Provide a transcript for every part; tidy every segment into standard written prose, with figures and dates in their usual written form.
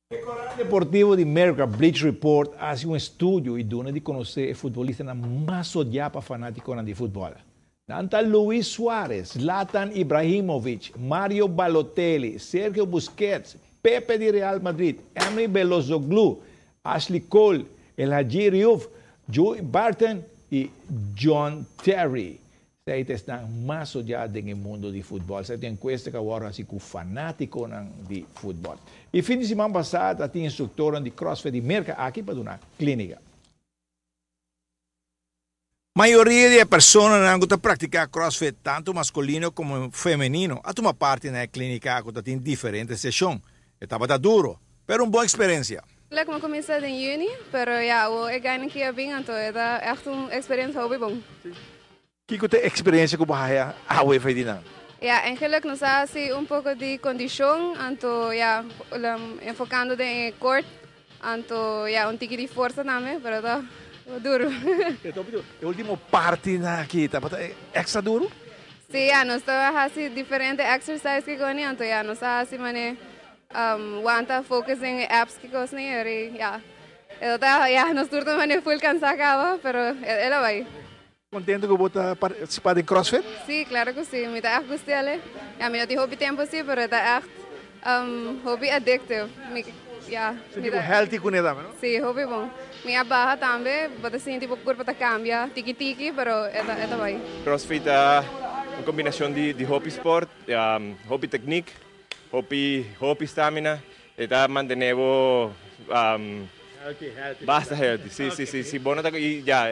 El canal deportivo de America, Bleach Report, hace um estudo e dona de conhecer futbolista na mais odiada fanático de futebol. Nanta Luis Suárez, Zlatan Ibrahimovic, Mario Balotelli, Sergio Busquets, Pepe de Real Madrid, Emre Belozoglu, Ashley Cole, El Hadji Diouf, Joey Barton e John Terry. Eles estão mais odiados no mundo de futebol. Você tem enquesta que agora assim com fanático de futebol. E fim de semana passado, tinha instrutora de CrossFit de Merca aqui para uma clínica. A maioria de pessoas não gostam de praticar CrossFit, tanto masculino como feminino. A uma parte na clínica que tem diferentes sessões. Estava duro, mas uma boa experiência. Ik me comecei em juni, pero ja, ik ga een keer bem, então é echt uma experiência hobby bom. Que você tem experiência com a água feidina? Ja, eigenlijk nos hace um pouco de condição, então ja, enfocando em corte, então ja, um tique de força também, pero tá duro. A última parte aqui, está extra duro? Sim, ja, nós estamos fazendo diferentes exercícios que goni, então ja, nós fazemos mané wanta focus em apps que gostam e ja, ja, nós turno mané full cansada, pero ela vai. Contento que você participar em CrossFit? Sim, claro que sim. Me está gostando. Ja, me não hobby tempo sim, pero está echt hobby addictive. Ja, me dá healthy com ele, não? Sim, hobby bom. Minha barra também, você sente tipo o corpo tá cambia, tiki-tiki, pero esta vai. CrossFit é uma combinação de hobby sport, hobby technique, hobby stamina, está mantendo basta healthy. Sí, bueno, y ya.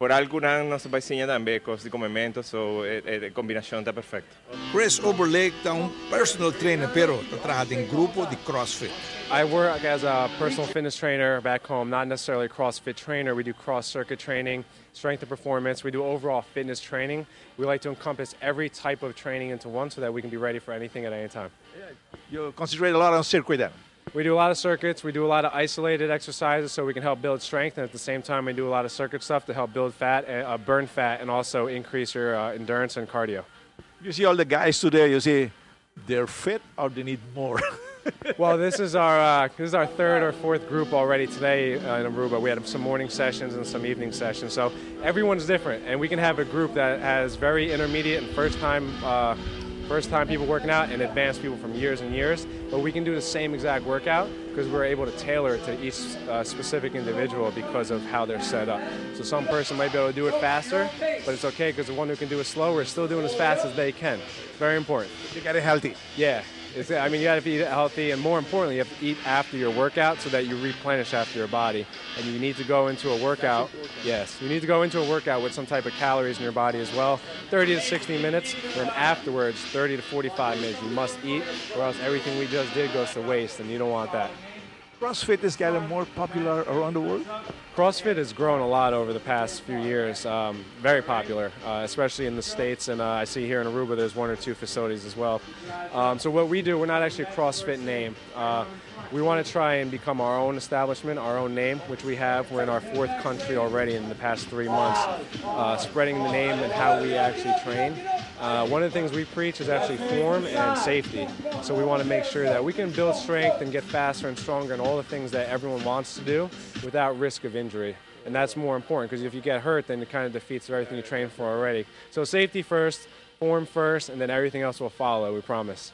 Por algo não se vai ensinar também coisas de comimento, so a combinação está perfeita. Chris Oberlake é personal trainer, pero está trabalhando em grupo de CrossFit. I work as a personal fitness trainer back home, not necessarily a CrossFit trainer. We do cross-circuit training, strength and performance. We do overall fitness training. We like to encompass every type of training into one so that we can be ready for anything at any time. You concentrate a lot on circuit then? We do a lot of circuits, we do a lot of isolated exercises so we can help build strength, and at the same time we do a lot of circuit stuff to help build fat, burn fat, and also increase your endurance and cardio. You see all the guys today, you see they're fit or they need more? Well, this is our third or fourth group already today in Aruba. We had some morning sessions and some evening sessions, so everyone's different, and we can have a group that has very intermediate and first time people working out and advanced people from years and years, but we can do the same exact workout because we're able to tailor it to each specific individual because of how they're set up. So some person might be able to do it faster, but it's okay because the one who can do it slower is still doing as fast as they can. It's very important. You got it healthy. Yeah. You got to eat healthy, and more importantly, you have to eat after your workout so that you replenish after your body. And you need to go into a workout. Yes, you need to go into a workout with some type of calories in your body as well. 30 to 60 minutes, then afterwards, 30 to 45 minutes. You must eat, or else everything we just did goes to waste, and you don't want that. CrossFit is getting more popular around the world? CrossFit has grown a lot over the past few years, very popular, especially in the States, and I see here in Aruba there's one or two facilities as well. So what we do, we're not actually a CrossFit name. We want to try and become our own establishment, our own name, which we have. We're in our fourth country already in the past 3 months, spreading the name and how we actually train. One of the things we preach is actually form and safety. So we want to make sure that we can build strength and get faster and stronger and all the things that everyone wants to do without risk of injury. And that's more important because if you get hurt, then it kind of defeats everything you trained for already. So safety first, form first, and then everything else will follow, we promise.